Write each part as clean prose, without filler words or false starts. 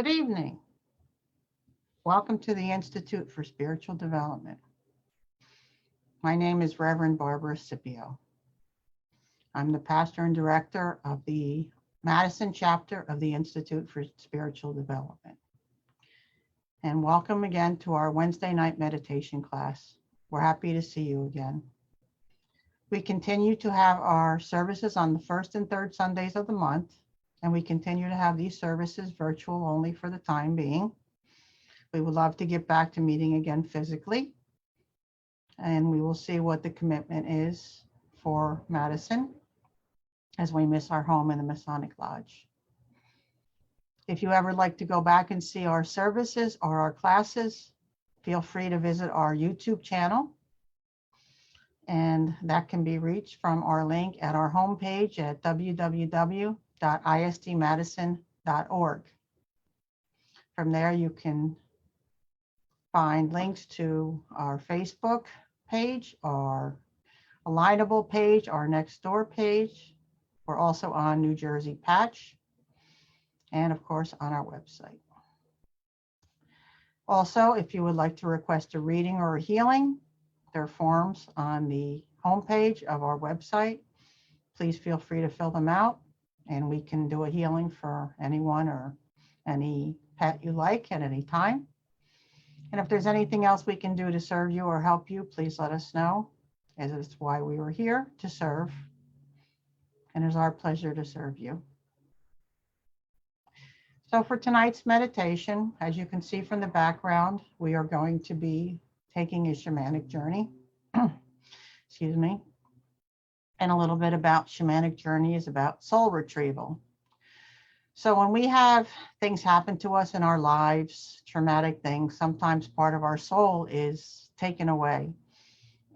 Good evening. Welcome to the Institute for Spiritual Development. My name is Reverend Barbara Scipio. I'm the pastor and director of the Madison chapter of the Institute for Spiritual Development. And welcome again to our Wednesday night meditation class. We're happy to see you again. We continue to have our services on the first and third Sundays of the month, and we continue to have these services virtual only for the time being. We would love to get back to meeting again physically, and we will see what the commitment is for Madison as we miss our home in the Masonic Lodge. If you ever like to go back and see our services or our classes, feel free to visit our YouTube channel, and that can be reached from our link at our homepage at www.istmadison.org. From there, you can find links to our Facebook page, our Alignable page, our Nextdoor page. We're also on New Jersey Patch, and of course on our website. Also, if you would like to request a reading or a healing, there are forms on the homepage of our website. Please feel free to fill them out, and we can do a healing for anyone or any pet you like at any time. And if there's anything else we can do to serve you or help you, please let us know, as it's why we were here to serve. And it's our pleasure to serve you. So for tonight's meditation, as you can see from the background, we are going to be taking a shamanic journey. Excuse me. And a little bit about shamanic journey is about soul retrieval. So when we have things happen to us in our lives, traumatic things, sometimes part of our soul is taken away.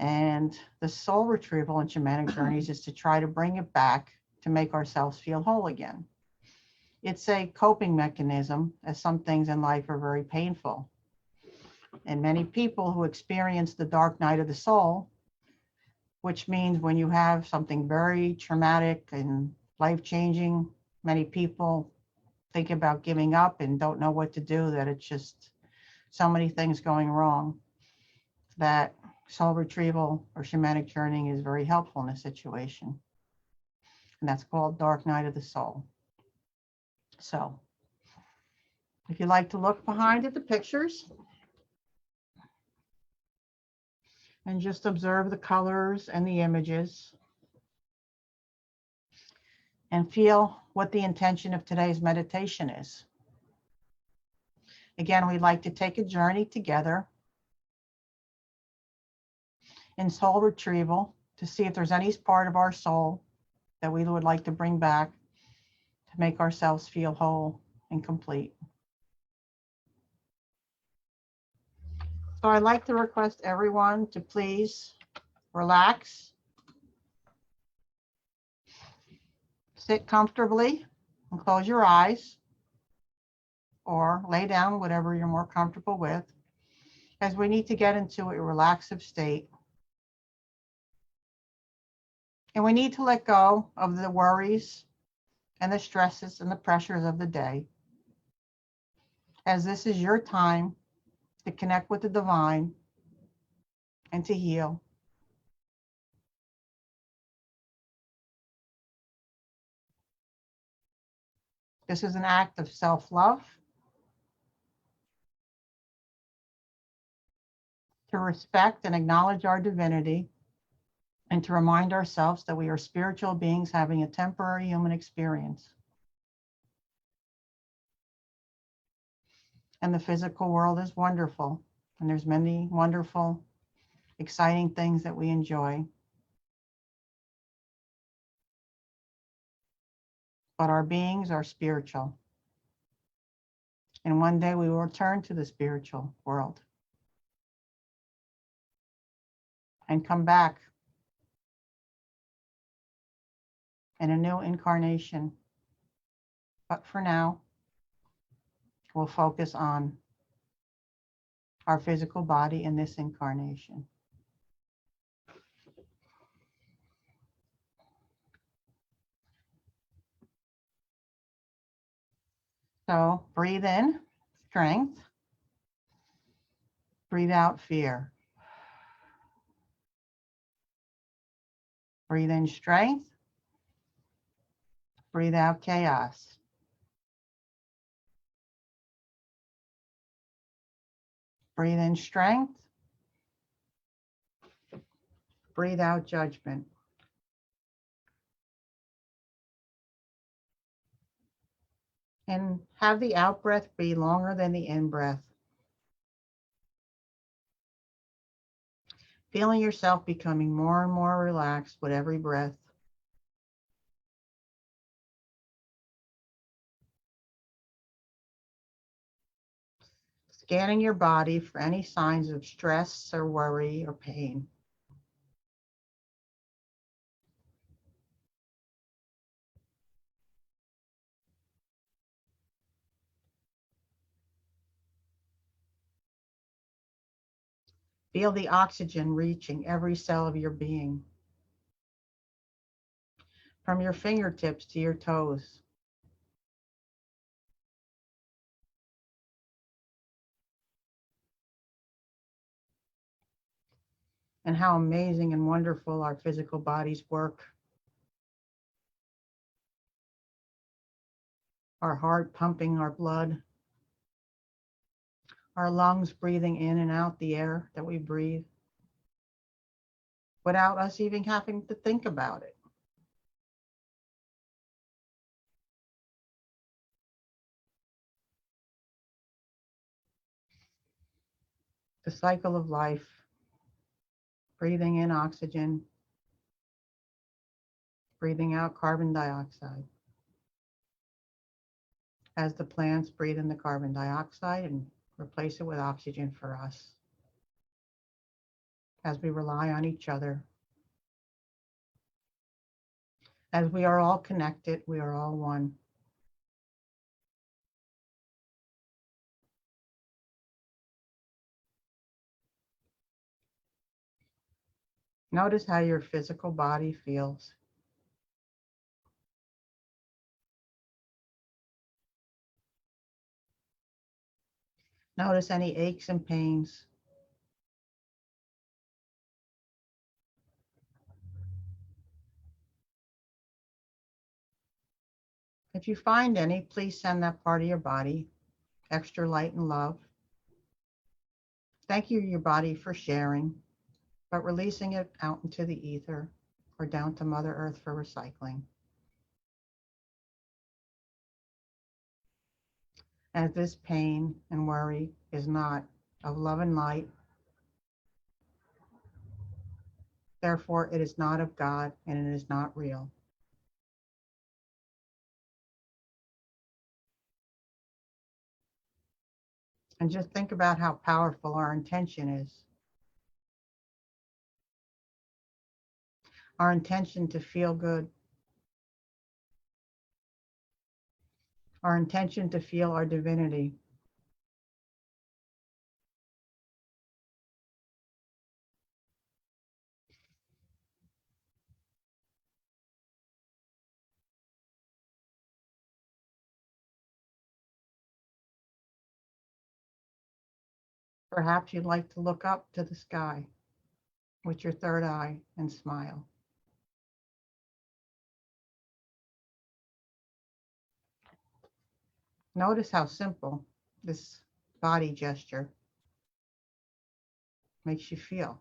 And the soul retrieval in shamanic journeys is to try to bring it back to make ourselves feel whole again. It's a coping mechanism, as some things in life are very painful. And many people who experience the dark night of the soul, which means when you have something very traumatic and life-changing, many people think about giving up and don't know what to do, that it's just so many things going wrong, that soul retrieval or shamanic journeying is very helpful in a situation. And that's called Dark Night of the Soul. So if you like to look behind at the pictures and just observe the colors and the images and feel what the intention of today's meditation is. Again, we'd like to take a journey together in soul retrieval to see if there's any part of our soul that we would like to bring back to make ourselves feel whole and complete. So I'd like to request everyone to please relax, sit comfortably, and close your eyes, or lay down, whatever you're more comfortable with, as we need to get into a relaxive state. And we need to let go of the worries and the stresses and the pressures of the day, as this is your time to connect with the divine and to heal. This is an act of self-love, to respect and acknowledge our divinity, and to remind ourselves that we are spiritual beings having a temporary human experience. And the physical world is wonderful, and there's many wonderful, exciting things that we enjoy. But our beings are spiritual. And one day we will return to the spiritual world and come back in a new incarnation. But for now, we'll focus on our physical body in this incarnation. So breathe in strength, breathe out fear. Breathe in strength, breathe out chaos. Breathe in strength, breathe out judgment. And have the out breath be longer than the in breath. Feeling yourself becoming more and more relaxed with every breath. Scanning your body for any signs of stress or worry or pain. Feel the oxygen reaching every cell of your being, from your fingertips to your toes. And how amazing and wonderful our physical bodies work. Our heart pumping our blood, our lungs breathing in and out the air that we breathe, without us even having to think about it. The cycle of life, breathing in oxygen, breathing out carbon dioxide. As the plants breathe in the carbon dioxide and replace it with oxygen for us. As we rely on each other. As we are all connected, we are all one. Notice how your physical body feels. Notice any aches and pains. If you find any, please send that part of your body extra light and love. Thank you, your body, for sharing, but releasing it out into the ether or down to Mother Earth for recycling. As this pain and worry is not of love and light, therefore it is not of God and it is not real. And just think about how powerful our intention is. Our intention to feel good. Our intention to feel our divinity. Perhaps you'd like to look up to the sky with your third eye and smile. Notice how simple this body gesture makes you feel.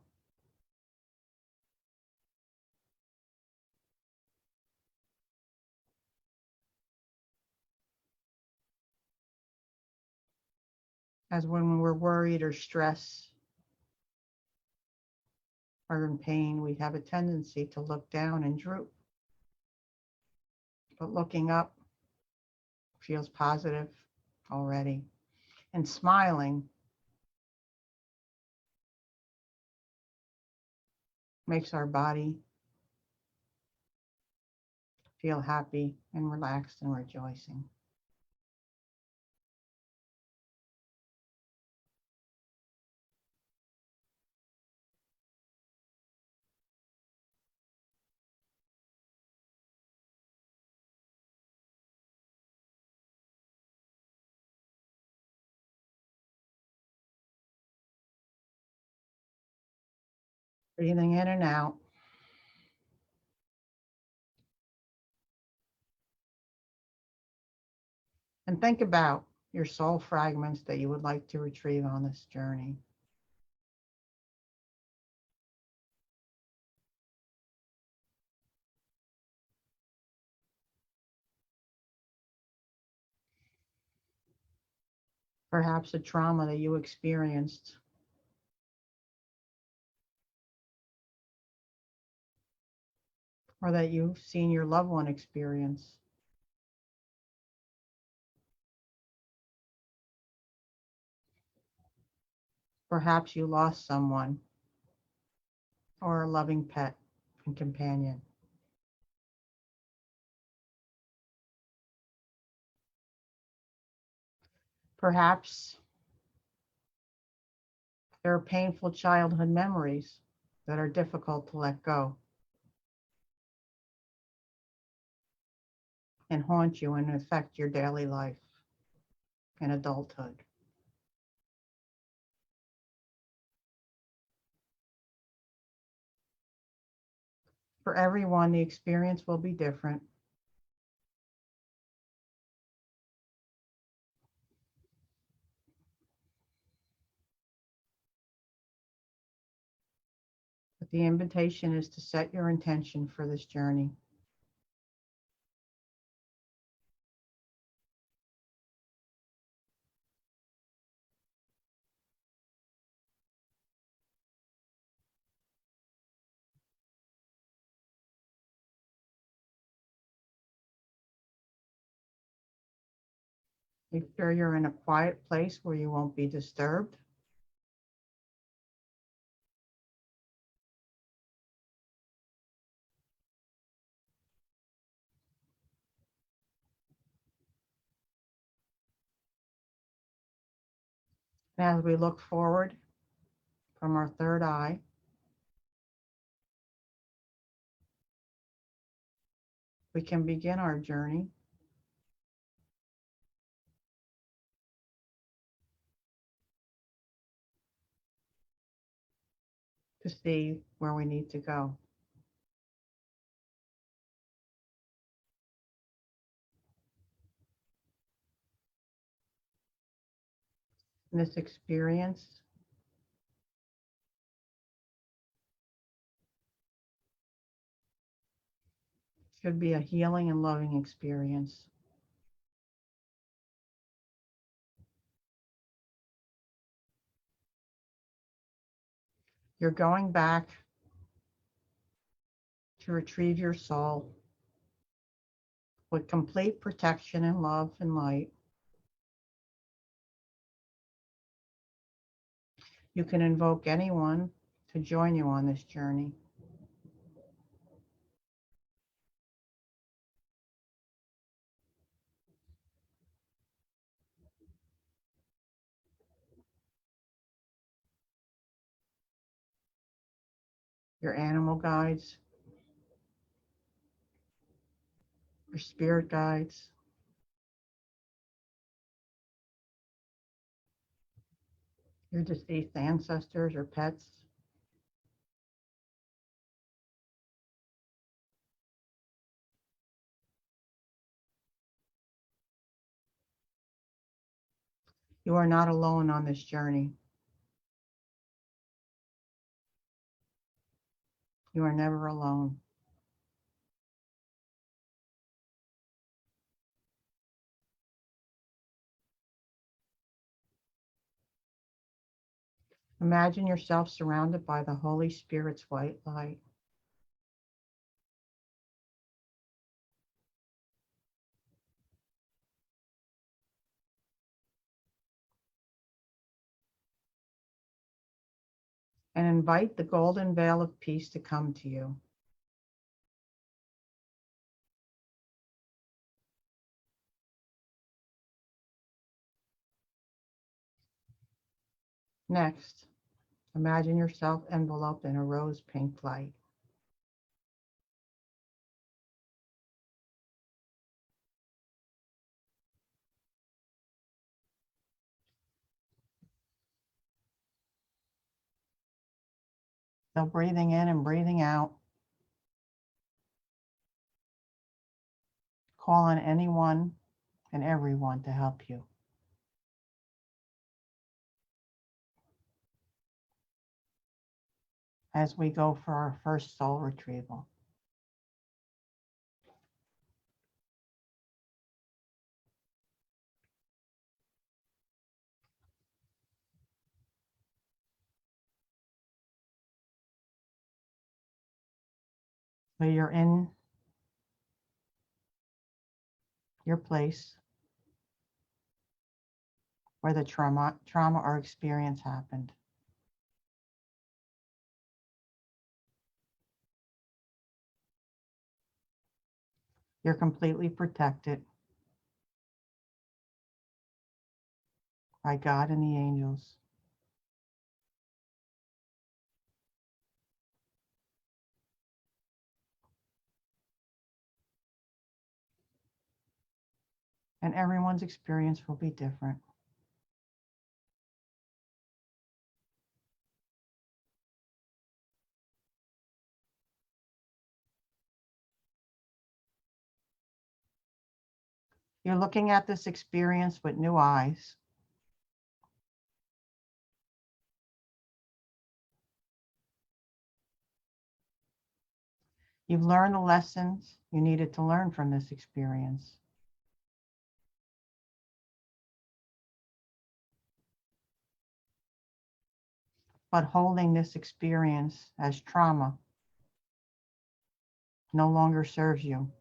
As when we're worried or stressed or in pain, we have a tendency to look down and droop. But looking up feels positive already. And smiling makes our body feel happy and relaxed and rejoicing. Breathing in and out. And think about your soul fragments that you would like to retrieve on this journey. Perhaps a trauma that you experienced, or that you've seen your loved one experience. Perhaps you lost someone or a loving pet and companion. Perhaps there are painful childhood memories that are difficult to let go and haunt you and affect your daily life in adulthood. For everyone, the experience will be different. But the invitation is to set your intention for this journey. Make sure you're in a quiet place where you won't be disturbed. And as we look forward from our third eye, we can begin our journey to see where we need to go. And this experience should be a healing and loving experience. You're going back to retrieve your soul with complete protection and love and light. You can invoke anyone to join you on this journey. Your animal guides, your spirit guides, your deceased ancestors or pets. You are not alone on this journey. You are never alone. Imagine yourself surrounded by the Holy Spirit's white light. And invite the golden veil of peace to come to you. Next, imagine yourself enveloped in a rose pink light. So breathing in and breathing out. Call on anyone and everyone to help you. As we go for our first soul retrieval. So you're in your place where the trauma or experience happened. You're completely protected by God and the angels. And everyone's experience will be different. You're looking at this experience with new eyes. You've learned the lessons you needed to learn from this experience. But holding this experience as trauma no longer serves you.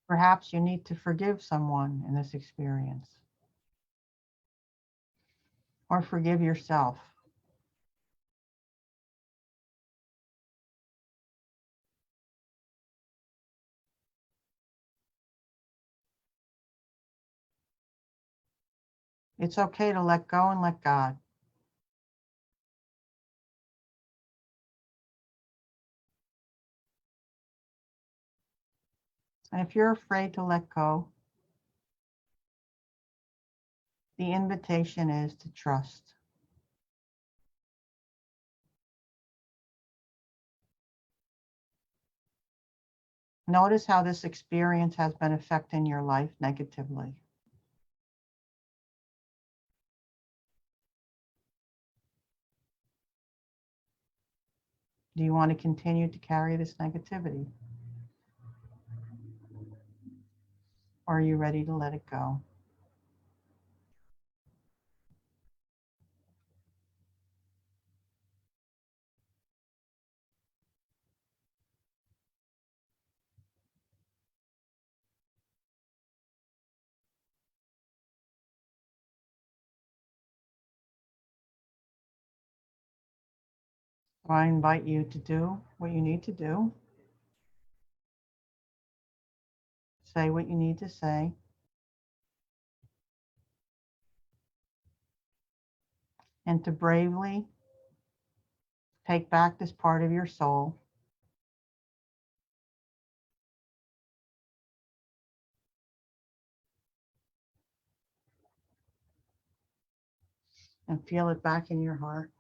Perhaps you need to forgive someone in this experience, or forgive yourself. It's okay to let go and let God. And if you're afraid to let go, the invitation is to trust. Notice how this experience has been affecting your life negatively. Do you want to continue to carry this negativity? Or are you ready to let it go? So I invite you to do what you need to do. Say what you need to say. And to bravely take back this part of your soul. And feel it back in your heart.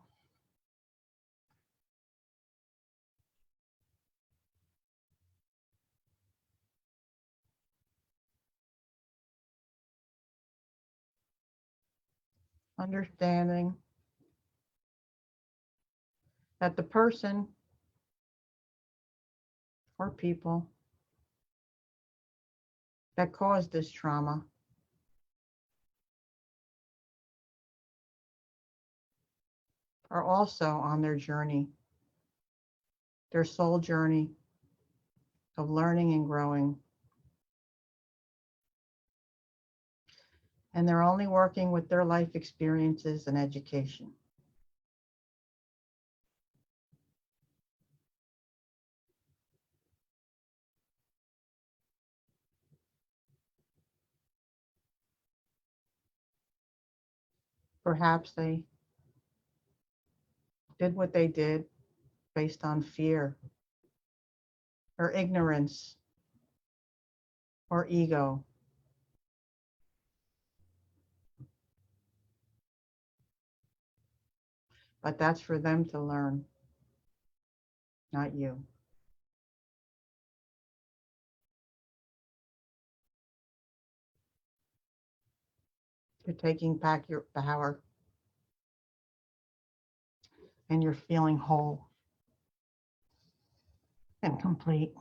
Understanding that the person or people that caused this trauma are also on their journey, their soul journey of learning and growing. And they're only working with their life experiences and education. Perhaps they did what they did based on fear or ignorance or ego. But that's for them to learn, not you. You're taking back your power and you're feeling whole and complete.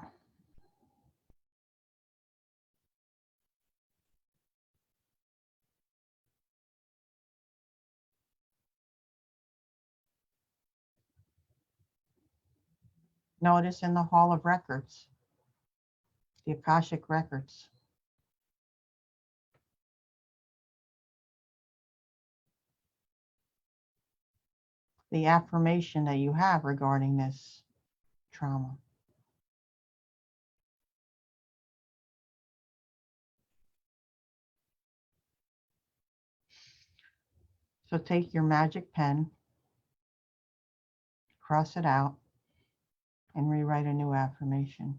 Notice in the Hall of Records, the Akashic Records, the affirmation that you have regarding this trauma. So take your magic pen, cross it out, and rewrite a new affirmation.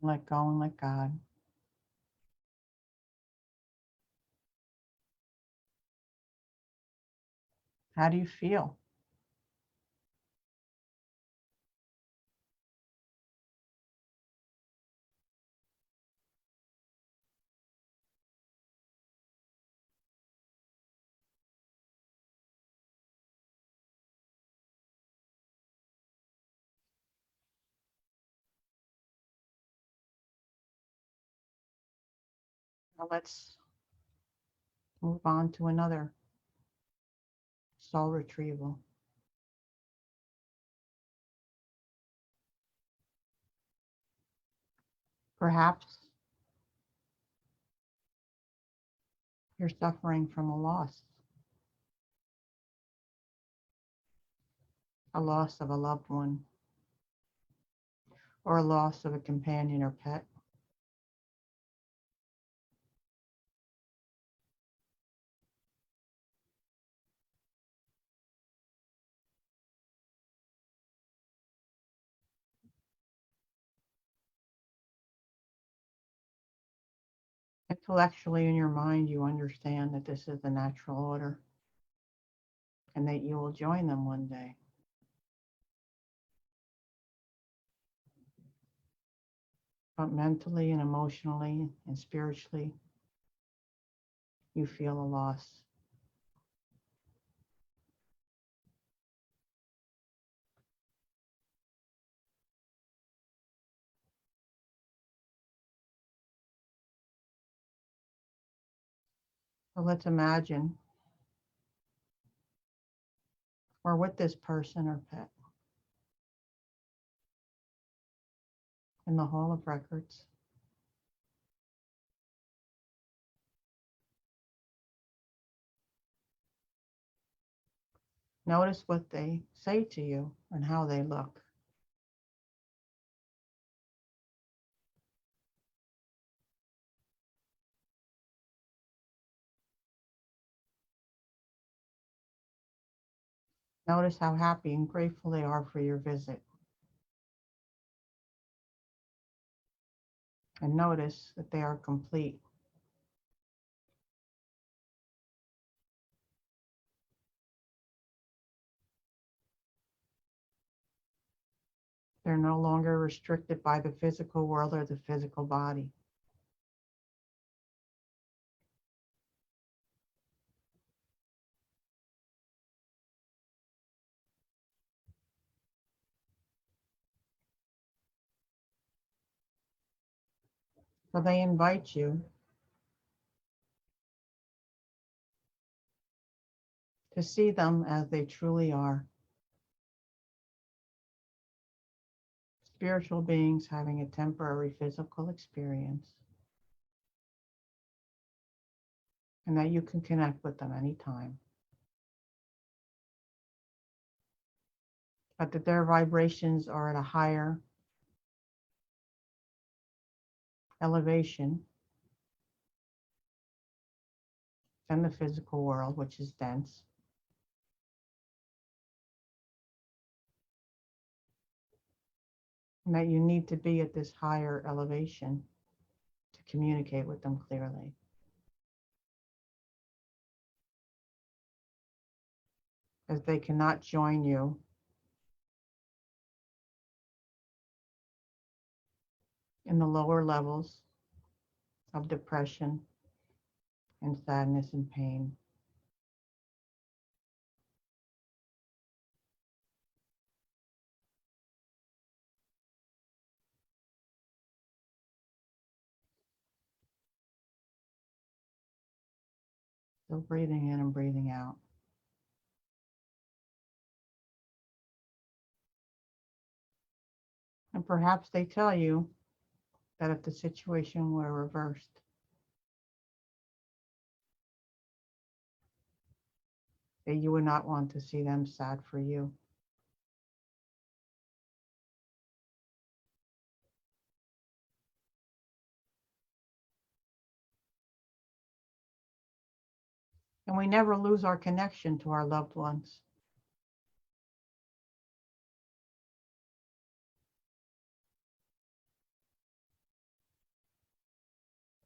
Let go and let God. How do you feel? Now let's move on to another soul retrieval. Perhaps you're suffering from a loss of a loved one, or a loss of a companion or pet. Intellectually, in your mind, you understand that this is the natural order and that you will join them one day. But mentally and emotionally and spiritually, you feel a loss. So let's imagine we're with this person or pet in the Hall of Records. Notice what they say to you and how they look. Notice how happy and grateful they are for your visit. And notice that they are complete. They're no longer restricted by the physical world or the physical body. So they invite you to see them as they truly are. Spiritual beings having a temporary physical experience and that you can connect with them anytime. But that their vibrations are at a higher elevation than the physical world, which is dense. And that you need to be at this higher elevation to communicate with them clearly. As they cannot join you in the lower levels of depression and sadness and pain. So breathing in and breathing out. And perhaps they tell you that if the situation were reversed, that you would not want to see them sad for you. And we never lose our connection to our loved ones.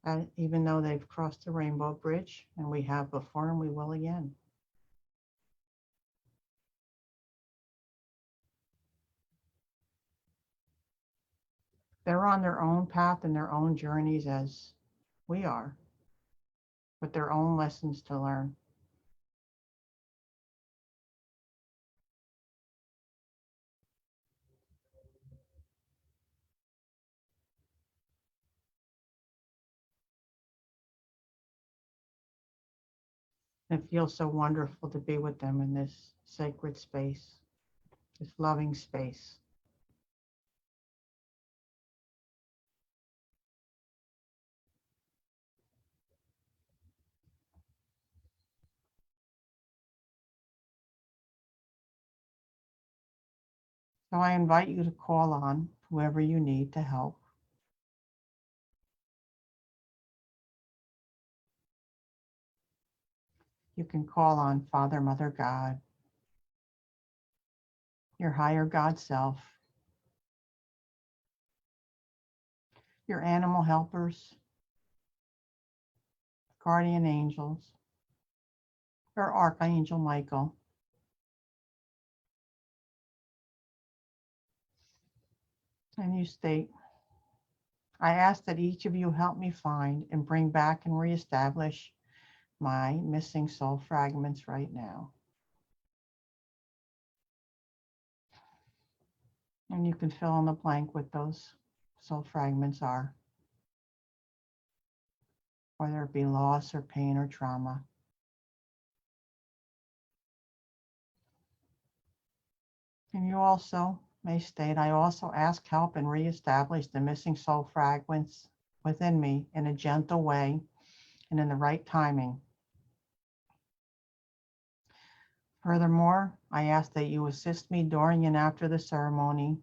And even though they've crossed the rainbow bridge, and we have before and we will again. They're on their own path and their own journeys as we are, with their own lessons to learn. It feels so wonderful to be with them in this sacred space, this loving space. So I invite you to call on whoever you need to help. You can call on Father, Mother, God, your higher God self, your animal helpers, guardian angels, or Archangel Michael. And you state, I ask that each of you help me find and bring back and reestablish my missing soul fragments right now. And you can fill in the blank what those soul fragments are, whether it be loss or pain or trauma. And you also may state, I also ask help and reestablish the missing soul fragments within me in a gentle way and in the right timing. Furthermore, I ask that you assist me during and after the ceremony,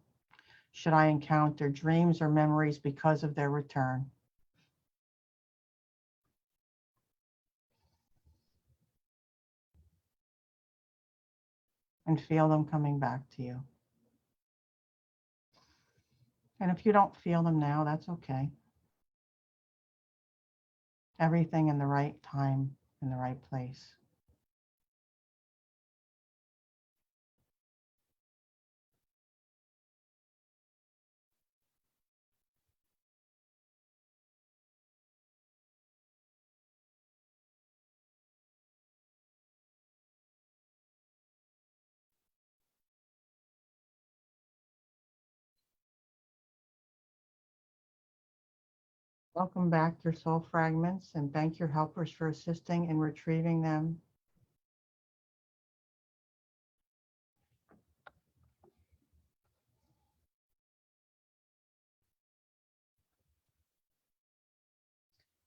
should I encounter dreams or memories because of their return. And feel them coming back to you. And if you don't feel them now, that's okay. Everything in the right time, in the right place. Welcome back your soul fragments and thank your helpers for assisting in retrieving them.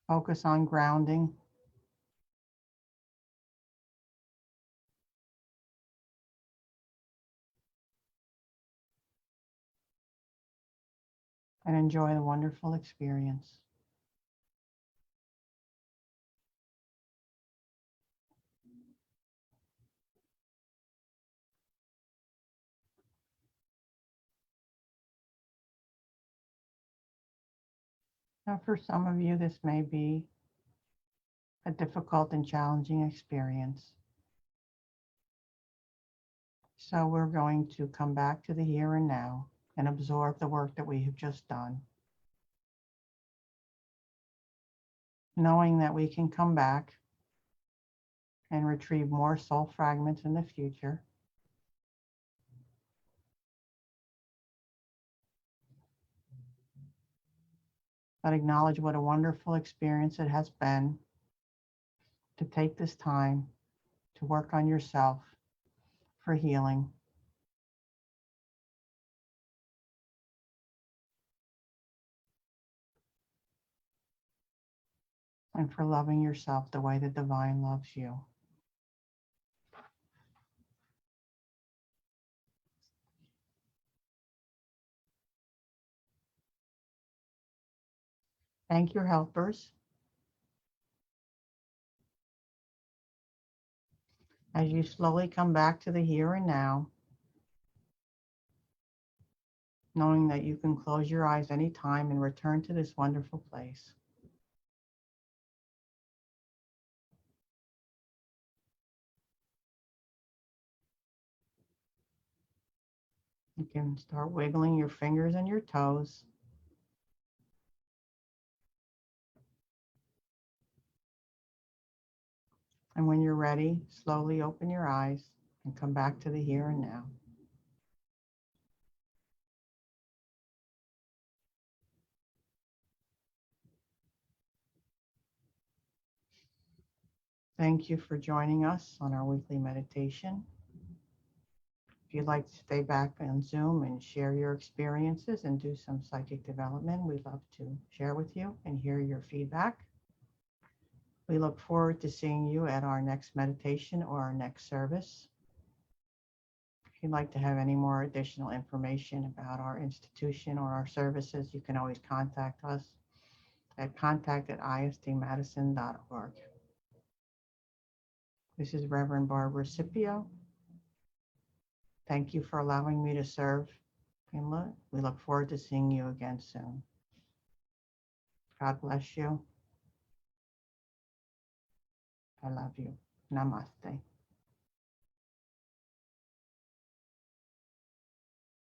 Focus on grounding and enjoy the wonderful experience. Now, for some of you, this may be a difficult and challenging experience. So we're going to come back to the here and now and absorb the work that we have just done, knowing that we can come back and retrieve more soul fragments in the future. But acknowledge what a wonderful experience it has been to take this time to work on yourself for healing. And for loving yourself the way the divine loves you. Thank your helpers. As you slowly come back to the here and now, knowing that you can close your eyes anytime and return to this wonderful place. You can start wiggling your fingers and your toes. And when you're ready, slowly open your eyes and come back to the here and now. Thank you for joining us on our weekly meditation. If you'd like to stay back on Zoom and share your experiences and do some psychic development, we'd love to share with you and hear your feedback. We look forward to seeing you at our next meditation or our next service. If you'd like to have any more additional information about our institution or our services, you can always contact us at contact@istmadison.org. This is Reverend Barbara Scipio. Thank you for allowing me to serve. And we look forward to seeing you again soon. God bless you. I love you. Namaste.